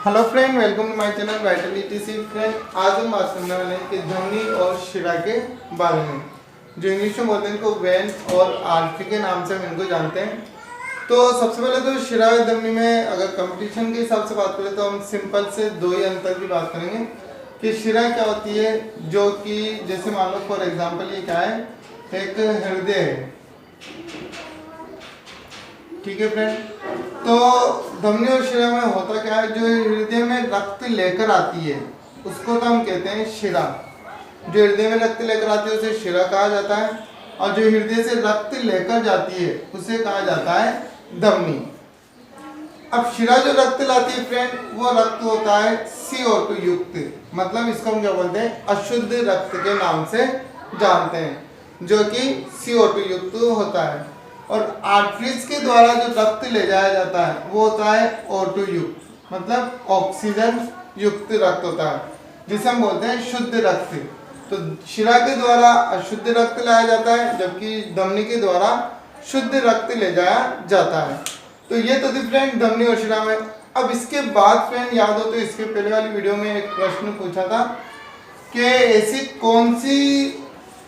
Hello friend, welcome to my channel vitality C. Friend, आज हम बात करने वाले हैं कि धमनी और शिरा के बारे में, जो इंग्लिश में बोलते हैं इनको वेन और आर्टरी के नाम से हम इनको जानते हैं। तो सबसे पहले तो शिरा और धमनी में अगर कंपटीशन के हिसाब से बात करें तो हम सिंपल से दो ही अंतर की बात करेंगे कि शिरा क्या होती है, जो कि जैसे मान लो फॉर एग्जाम्पल ये क्या है, एक हृदय है, ठीक है फ्रेंड। तो धमनी और शिरा में होता क्या है, जो हृदय में रक्त लेकर आती है उसको तो हम कहते हैं शिरा। जो हृदय में रक्त लेकर आती है उसे शिरा कहा जाता है, और जो हृदय से रक्त लेकर जाती है उसे कहा जाता है धमनी। अब शिरा जो रक्त लाती है फ्रेंड, वो रक्त होता है CO2 युक्त, मतलब इसको हम क्या बोलते हैं, अशुद्ध रक्त के नाम से जानते हैं, जो कि CO2 युक्त होता है। और आर्टरीज के द्वारा जो रक्त ले जाया जाता है वो होता है O2 युक्त, मतलब ऑक्सीजन युक्त रक्त होता है, जिसे हम बोलते हैं शुद्ध रक्त। तो शिरा के द्वारा अशुद्ध रक्त लाया जाता है, जबकि धमनी के द्वारा शुद्ध रक्त ले जाया जाता है। तो ये तो थी फ्रेंड धमनी और शिरा में। अब इसके बाद फ्रेंड याद हो तो इसके पहले वाली वीडियो में एक प्रश्न पूछा था कि ऐसी कौन सी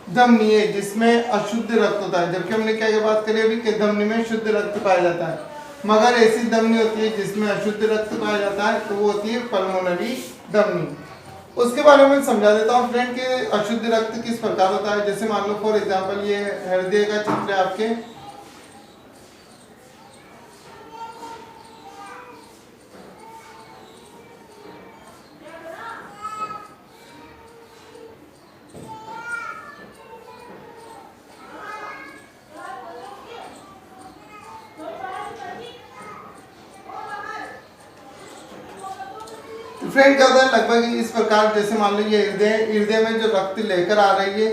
धमनी है जिसमें अशुद्ध रक्त होता है, जबकि हमने क्या बात करी अभी कि धमनी में शुद्ध रक्त पाया जाता है, मगर ऐसी धमनी होती है जिसमें अशुद्ध रक्त पाया जाता है, तो वो होती है पल्मोनरी धमनी। उसके बारे में समझा देता हूँ फ्रेंड कि अशुद्ध रक्त किस प्रकार होता है। जैसे मान लो फॉर एग्जाम्पल ये हृदय का चित्र है आपके, फ्रेंड क्या होता है लगभग इस प्रकार। जैसे मान लो ये हृदय में जो रक्त लेकर आ रही है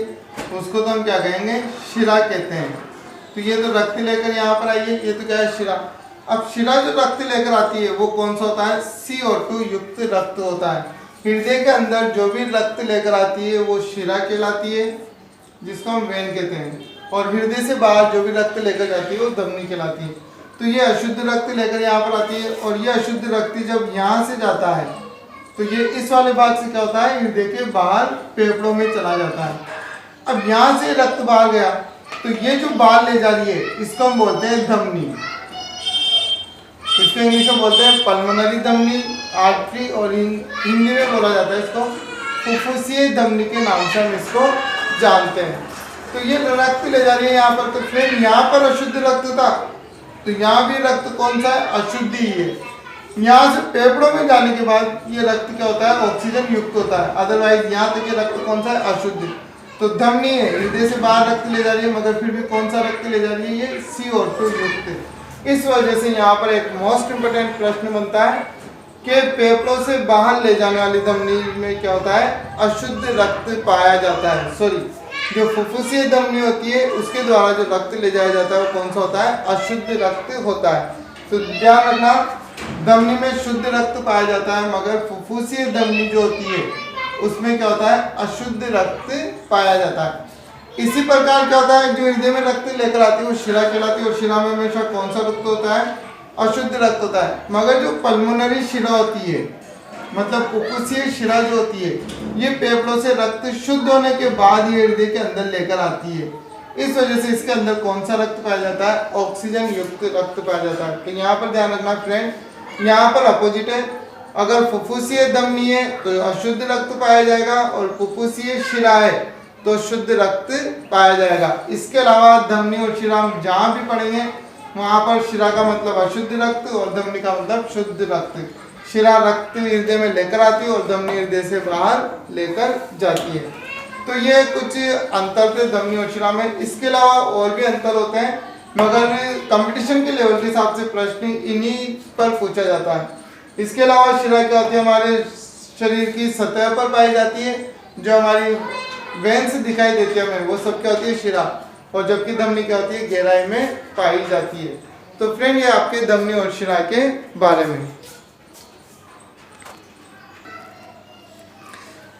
उसको तो हम क्या कहेंगे, शिरा कहते हैं। तो ये तो रक्त लेकर यहाँ पर आई है, ये तो क्या है, शिरा। अब शिरा जो रक्त लेकर आती है वो कौन सा होता है, CO2 युक्त रक्त होता है। हृदय के अंदर जो भी रक्त लेकर आती है वो शिरा कहलाती है, जिसको हम वेन कहते हैं, और हृदय से बाहर जो भी रक्त लेकर जाती है वो धमनी कहलाती है। तो ये अशुद्ध रक्त लेकर यहाँ पर आती है, और ये अशुद्ध रक्त जब यहाँ से जाता है तो ये इस वाले भाग से क्या होता है, हृदय के बाहर फेफड़ों में चला जाता है। अब यहाँ से रक्त बाहर गया तो ये जो बाहर ले जा रही है इसको हम बोलते हैं धमनी। इसको इंग्लिश में बोलते हैं पल्मोनरी धमनी, आर्टरी, और हिंदी में बोला जाता है इसको फुफ्फुसीय धमनी के नाम से हम इसको जानते हैं। तो ये रक्त ले जा रही है यहाँ पर, तो फिर यहाँ पर अशुद्ध रक्त था, तो यहाँ भी रक्त कौन सा है, अशुद्ध ही है। यहाँ से फेफड़ों में जाने के बाद ये रक्त क्या होता है, ऑक्सीजन युक्त होता है, अदरवाइज यहाँ तक ये रक्त कौन सा है, अशुद्ध। तो धमनी है, हृदय से बाहर रक्त ले जा रही है, मगर फिर भी कौन सा रक्त ले जा रही है, ये CO2 युक्त। इस वजह से यहाँ पर एक मोस्ट इंपोर्टेंट प्रश्न बनता है कि फेफड़ों से बाहर ले जाने वाली धमनी में क्या होता है, अशुद्ध रक्त पाया जाता है। सॉरी, जो फुफ्फुसीय धमनी होती है उसके द्वारा जो रक्त ले जाया जाता है वो कौन सा होता है, अशुद्ध रक्त होता है। तो ध्यान रखना, धमनी में शुद्ध रक्त पाया जाता है, मगर फुफ्फुसीय धमनी जो होती है उसमें क्या होता है, अशुद्ध रक्त पाया जाता है। इसी प्रकार क्या होता है, जो हृदय में रक्त लेकर आती है वो शिरा कहलाती है, और शिरा में हमेशा कौन सा रक्त होता है, अशुद्ध रक्त होता है। मगर जो पल्मोनरी शिरा होती है, मतलब फुफ्फुसीय शिरा जो होती है, ये फेफड़ों से रक्त शुद्ध होने के बाद ये हृदय के अंदर लेकर आती है। इस वजह से इसके अंदर कौन सा रक्त पाया जाता है, ऑक्सीजन युक्त रक्त पाया जाता है। तो यहाँ पर ध्यान रखना फ्रेंड, यहाँ पर अपोजिट है, अगर फुफ्फुसीय धमनी है तो अशुद्ध रक्त पाया जाएगा, और फुफ्फुसीय शिरा है तो शुद्ध रक्त पाया जाएगा। इसके अलावा धमनी और शिरा जहाँ भी पढ़ेंगे वहाँ पर शिरा का मतलब अशुद्ध रक्त और धमनी का मतलब शुद्ध रक्त। शिरा रक्त हृदय में लेकर आती है और धमनी हृदय से बाहर लेकर जाती है। तो ये कुछ अंतर थे धमनी और शिरा में। इसके अलावा और भी अंतर होते हैं, मगर कंपटीशन के लेवल के हिसाब से प्रश्न इन्हीं पर पूछा जाता है। इसके अलावा शिरा क्या होती है, हमारे शरीर की सतह पर पाई जाती है, जो हमारी वेन्स दिखाई देती है हमें, वो सब क्या होती है, शिरा। और जबकि धमनी क्या होती है, गहराई में पाई जाती है। तो फ्रेंड ये आपके धमनी और शिरा के बारे में।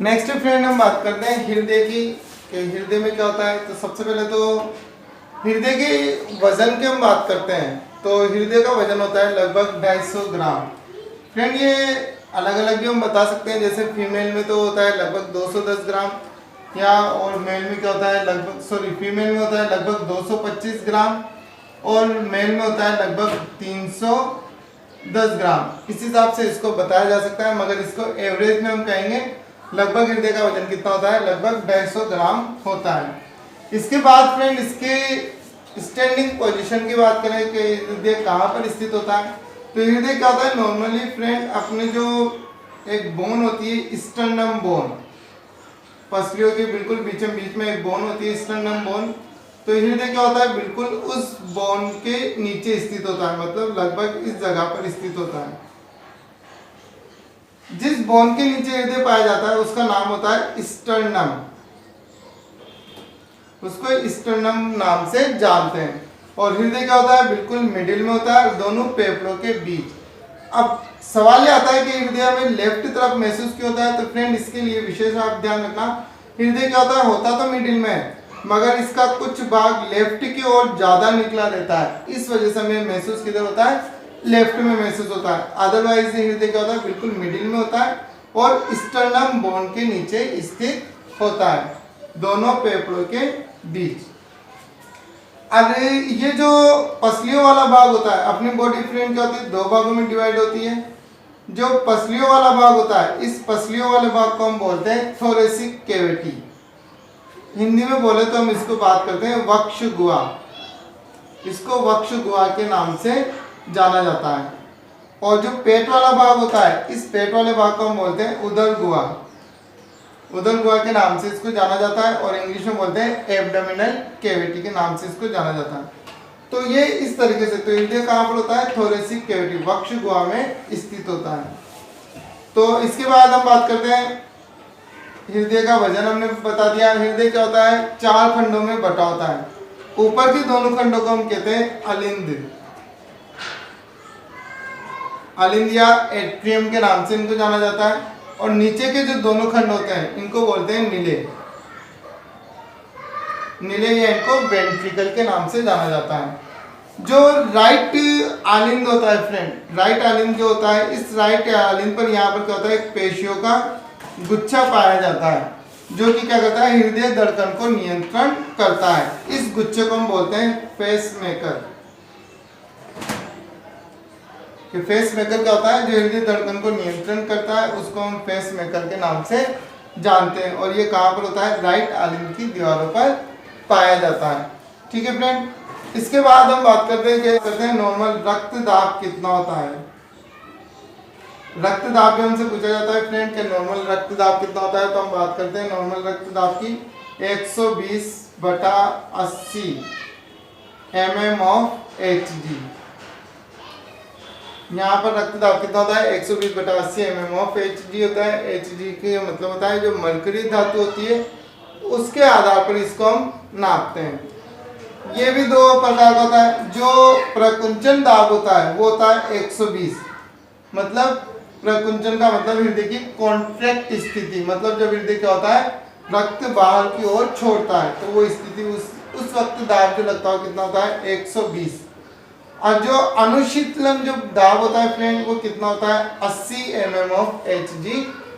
नेक्स्ट फ्रेंड हम बात करते हैं हृदय की, हृदय में क्या होता है। तो सबसे पहले तो हृदय के वजन की हम बात करते हैं। तो हृदय का वजन होता है लगभग 250 ग्राम। फ्रेंड ये अलग अलग भी हम बता सकते हैं, जैसे फीमेल में तो होता है लगभग 210 ग्राम या, और मेल में क्या होता है लगभग, सॉरी फीमेल में होता है लगभग 225 ग्राम और मेल में होता है लगभग 310 ग्राम। इस हिसाब से इसको बताया जा सकता है, मगर इसको एवरेज में हम कहेंगे लगभग हृदय का वजन कितना होता है, लगभग 150 ग्राम होता है। इसके बाद फ्रेंड इसके स्टैंडिंग पोजीशन की बात करें कि हृदय कहाँ पर स्थित होता है, तो हृदय क्या होता है नॉर्मली फ्रेंड अपने जो एक बोन होती है स्टर्नम बोन, पसलियों के बिल्कुल बीच में एक बोन होती है स्टर्नम बोन, तो हृदय क्या होता है बिल्कुल उस बोन के नीचे स्थित होता है, मतलब लगभग इस जगह पर स्थित होता है। जिस बोन के नीचे हृदय पाया जाता है उसका नाम होता है स्टर्नम, उसको स्टर्नम नाम से जानते हैं। और हृदय क्या होता है बिल्कुल मिडिल में होता है दोनों फेफड़ों के बीच। अब सवाल ये आता है कि हृदय में लेफ्ट तरफ महसूस क्यों होता है, तो फ्रेंड इसके लिए विशेष आप ध्यान रखना, हृदय क्या होता तो मिडिल में है, मगर इसका कुछ भाग लेफ्ट की ओर ज्यादा निकला रहता है, इस वजह से हमें महसूस किधर होता है, लेफ्ट में महसूस होता है। अदरवाइज हृदय क्या होता है बिल्कुल मिडिल में होता है और स्टर्नम बोन के नीचे स्थित होता है, दोनों फेफड़ों के बीच। अरे ये जो पसलियों वाला भाग होता है, अपनी बॉडी फ्रेंड क्या होती है दो भागों में डिवाइड होती है। जो पसलियों वाला भाग होता है, इस पसलियों वाले भाग को हम बोलते हैं थोरेसिक कैविटी, हिंदी में बोले तो हम इसको बात करते हैं वक्ष गुहा, इसको वक्ष गुहा के नाम से जाना जाता है। और जो पेट वाला भाग होता है, इस पेट वाले भाग को हम बोलते हैं उदर गुहा, उदर गुहा के नाम से इसको जाना जाता है, और इंग्लिश में बोलते हैं एब्डोमिनल कैविटी के नाम से इसको जाना जाता है। तो ये इस तरीके से, तो हृदय कहाँ पर होता है, थोरेसिक कैविटी वक्ष गुहा में स्थित होता है। तो इसके बाद हम बात करते हैं हृदय का वजन, हमने बता दिया। हृदय क्या होता है, 4 खंडों में बटा होता है। ऊपर के दोनों खंडों को हम कहते हैं अलिंद, अलिंद या एट्रियम के नाम से इनको जाना जाता है, और नीचे के जो दोनों खंड होते हैं इनको बोलते हैं निले, निले या इनको वेंट्रिकल के नाम से जाना जाता है। जो राइट आलिंद होता है फ्रेंड, राइट आलिंद जो होता है, इस राइट आलिंद पर यहाँ पर क्या होता है एक पेशियों का गुच्छा पाया जाता है, जो कि क्या करता है हृदय धड़कन को नियंत्रण करता है। इस गुच्छे को हम बोलते हैं पेसमेकर। पेसमेकर क्या होता है, जो हृदय धड़कन को नियंत्रण करता है, उसको हम पेसमेकर के नाम से जानते हैं। और ये कहाँ पर होता है, राइट आलिंद की दीवारों पर पाया जाता है। ठीक है फ्रेंड, इसके बाद हम बात करते हैं नॉर्मल रक्त दाब कितना होता है। रक्त दाब भी हमसे पूछा जाता है फ्रेंड कि नॉर्मल रक्त दाब कितना होता है, तो हम बात करते हैं नॉर्मल रक्त दाब की 120/80 mm of Hg। यहाँ पर रक्त दाब कितना होता है, 120/80 mm of Hg होता है। Hg के मतलब होता है जो मरकरी धातु होती है उसके आधार पर इसको हम नापते हैं। ये भी 2 प्रकार का होता है। जो प्रकुंचन दाब होता है वो होता है 120, मतलब प्रकुंचन का मतलब हृदय की कॉन्ट्रैक्ट स्थिति, मतलब जब हृदय क्या होता है रक्त बाहर की ओर छोड़ता है, तो वो स्थिति उस वक्त दाब जो लगता है कितना होता है 120। और जो अनुशीतलन जो दाब होता है फ्रेंड वो कितना होता है 80 mm of Hg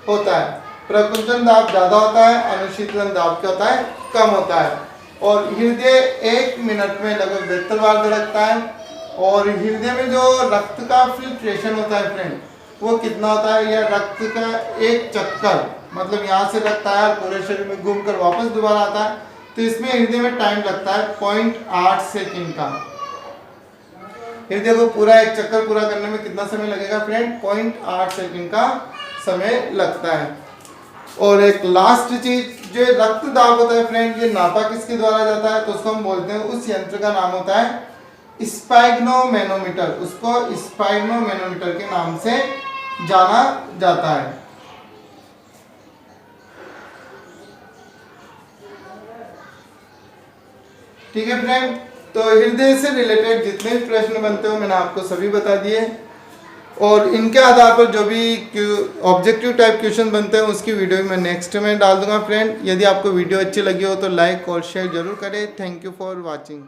होता है। प्रकुंचन दाब ज्यादा होता है, अनुशीतलन दाब क्या होता है कम होता है। और हृदय 1 मिनट में लगभग 72 बार धड़कता है। और हृदय में जो रक्त का फिल्ट्रेशन होता है फ्रेंड वो कितना होता है, या रक्त का एक चक्कर, मतलब यहाँ से रक्त आया पूरे शरीर में घूमकर वापस दोबारा आता है, तो इसमें हृदय में टाइम लगता है 0.8 सेकंड का। हृदय को पूरा एक चक्कर पूरा करने में कितना समय लगेगा फ्रेंड, 0.8 सेकंड का समय लगता है। और एक लास्ट चीज, जो रक्त दाब होता है फ्रेंड, ये नापा किसके द्वारा जाता है, तो उसको हम बोलते हैं, उस यंत्र का नाम होता है स्पाइग्नोमेनोमीटर। उसको स्पाइग्नोमेनोमीटर के नाम से जाना जाता है। ठीक है फ्रेंड, तो हृदय से रिलेटेड जितने भी प्रश्न बनते हो मैंने आपको सभी बता दिए, और इनके आधार पर जो भी ऑब्जेक्टिव टाइप क्वेश्चन बनते हैं उसकी वीडियो मैं नेक्स्ट में डाल दूंगा फ्रेंड। यदि आपको वीडियो अच्छी लगी हो तो लाइक और शेयर जरूर करें। Thank you for watching.